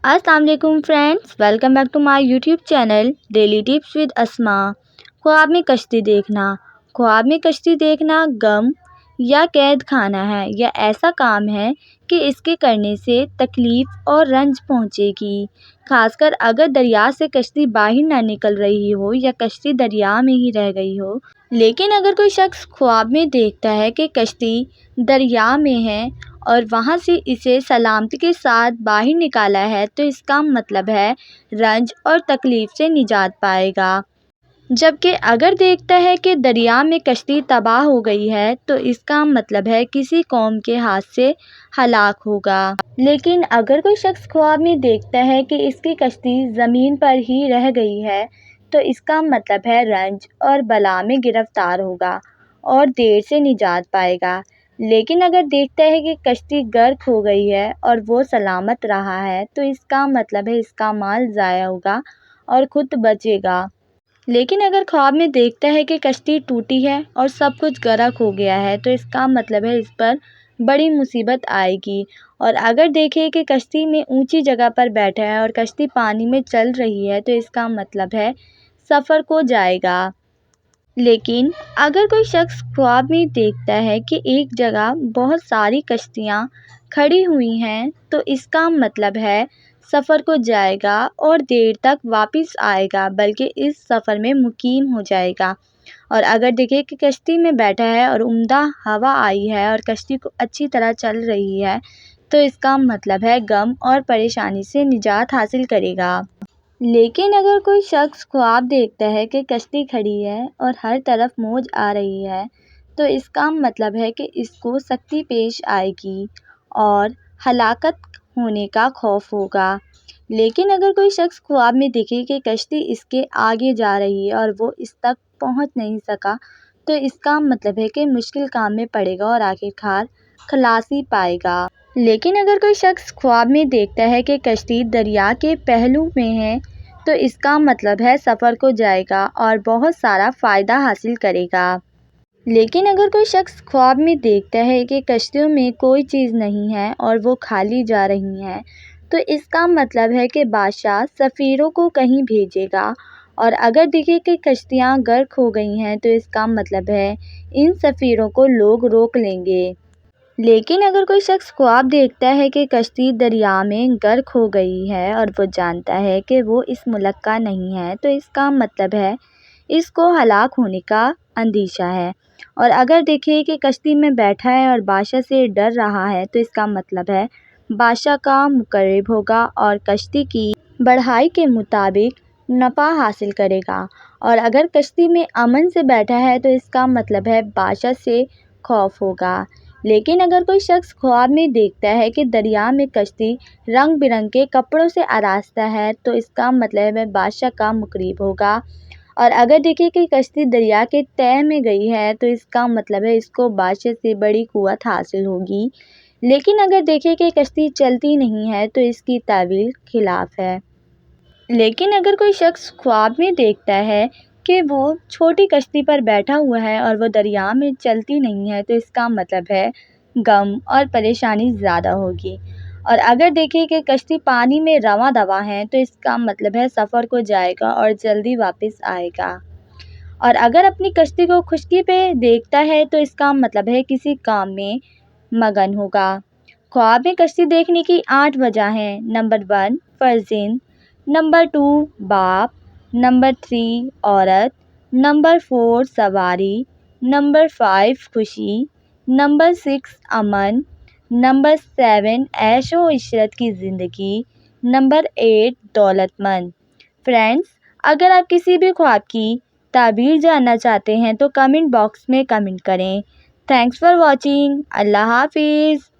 السلام علیکم friends, welcome back to my YouTube channel daily tips with Asma. خواب میں کشتی دیکھنا۔ خواب میں کشتی دیکھنا غم یا قید خانہ ہے یا ایسا کام ہے کہ اس کے کرنے سے تکلیف اور رنج پہنچے گی، خاص کر اگر دریا سے کشتی باہر نہ نکل رہی ہو یا کشتی دریا میں ہی رہ گئی ہو۔ لیکن اگر کوئی شخص خواب میں دیکھتا ہے کہ کشتی دریا میں ہے اور وہاں سے اسے سلامتی کے ساتھ باہر نکالا ہے تو اس کا مطلب ہے رنج اور تکلیف سے نجات پائے گا، جبکہ اگر دیکھتا ہے کہ دریا میں کشتی تباہ ہو گئی ہے تو اس کا مطلب ہے کسی قوم کے ہاتھ سے ہلاک ہوگا۔ لیکن اگر کوئی شخص خواب میں دیکھتا ہے کہ اس کی کشتی زمین پر ہی رہ گئی ہے تو اس کا مطلب ہے رنج اور بلا میں گرفتار ہوگا اور دیر سے نجات پائے گا۔ لیکن اگر دیکھتا ہے کہ کشتی غرق ہو گئی ہے اور وہ سلامت رہا ہے تو اس کا مطلب ہے اس کا مال ضائع ہوگا اور خود بچے گا۔ لیکن اگر خواب میں دیکھتا ہے کہ کشتی ٹوٹی ہے اور سب کچھ غرق ہو گیا ہے تو اس کا مطلب ہے اس پر بڑی مصیبت آئے گی۔ اور اگر دیکھے کہ کشتی میں اونچی جگہ پر بیٹھا ہے اور کشتی پانی میں چل رہی ہے تو اس کا مطلب ہے سفر کو جائے گا۔ لیکن اگر کوئی شخص خواب میں دیکھتا ہے کہ ایک جگہ بہت ساری کشتیاں کھڑی ہوئی ہیں تو اس کا مطلب ہے سفر کو جائے گا اور دیر تک واپس آئے گا بلکہ اس سفر میں مقیم ہو جائے گا۔ اور اگر دیکھے کہ کشتی میں بیٹھا ہے اور عمدہ ہوا آئی ہے اور کشتی کو اچھی طرح چل رہی ہے تو اس کا مطلب ہے غم اور پریشانی سے نجات حاصل کرے گا۔ لیکن اگر کوئی شخص خواب دیکھتا ہے کہ کشتی کھڑی ہے اور ہر طرف موج آ رہی ہے تو اس کا مطلب ہے کہ اس کو سختی پیش آئے گی اور ہلاکت ہونے کا خوف ہوگا۔ لیکن اگر کوئی شخص خواب میں دیکھے کہ کشتی اس کے آگے جا رہی ہے اور وہ اس تک پہنچ نہیں سکا تو اس کا مطلب ہے کہ مشکل کام میں پڑے گا اور آخرکار خلاصی پائے گا۔ لیکن اگر کوئی شخص خواب میں دیکھتا ہے کہ کشتی دریا کے پہلو میں ہے تو اس کا مطلب ہے سفر کو جائے گا اور بہت سارا فائدہ حاصل کرے گا۔ لیکن اگر کوئی شخص خواب میں دیکھتا ہے کہ کشتیوں میں کوئی چیز نہیں ہے اور وہ خالی جا رہی ہیں تو اس کا مطلب ہے کہ بادشاہ سفیروں کو کہیں بھیجے گا۔ اور اگر دیکھے کہ کشتیاں غرق ہو گئی ہیں تو اس کا مطلب ہے ان سفیروں کو لوگ روک لیں گے۔ لیکن اگر کوئی شخص خواب دیکھتا ہے کہ کشتی دریا میں غرق ہو گئی ہے اور وہ جانتا ہے کہ وہ اس ملک کا نہیں ہے تو اس کا مطلب ہے اس کو ہلاک ہونے کا اندیشہ ہے۔ اور اگر دیکھے کہ کشتی میں بیٹھا ہے اور بادشاہ سے ڈر رہا ہے تو اس کا مطلب ہے بادشاہ کا مقرب ہوگا اور کشتی کی بڑھائی کے مطابق نفع حاصل کرے گا۔ اور اگر کشتی میں امن سے بیٹھا ہے تو اس کا مطلب ہے بادشاہ سے خوف ہوگا۔ لیکن اگر کوئی شخص خواب میں دیکھتا ہے کہ دریا میں کشتی رنگ برنگ کے کپڑوں سے آراستہ ہے تو اس کا مطلب ہے بادشاہ کا مقرب ہوگا۔ اور اگر دیکھے کہ کشتی دریا کے تہہ میں گئی ہے تو اس کا مطلب ہے اس کو بادشاہ سے بڑی قوت حاصل ہوگی۔ لیکن اگر دیکھے کہ کشتی چلتی نہیں ہے تو اس کی تعویل خلاف ہے۔ لیکن اگر کوئی شخص خواب میں دیکھتا ہے کہ وہ چھوٹی کشتی پر بیٹھا ہوا ہے اور وہ دریا میں چلتی نہیں ہے تو اس کا مطلب ہے غم اور پریشانی زیادہ ہوگی۔ اور اگر دیکھے کہ کشتی پانی میں رواں دواں ہے تو اس کا مطلب ہے سفر کو جائے گا اور جلدی واپس آئے گا۔ اور اگر اپنی کشتی کو خشکی پہ دیکھتا ہے تو اس کا مطلب ہے کسی کام میں مگن ہوگا۔ خواب میں کشتی دیکھنے کی 8 وجہ ہیں۔ نمبر 1 فرزند، نمبر 2 باپ، نمبر 3 عورت، نمبر 4 سواری، نمبر 5 خوشی، نمبر 6 امن، نمبر 7 عیش و عشرت کی زندگی، نمبر 8 دولت مند۔ فرینڈز، اگر آپ کسی بھی خواب کی تعبیر جاننا چاہتے ہیں تو کمنٹ باکس میں کمنٹ کریں۔ Thanks for watching. اللہ حافظ۔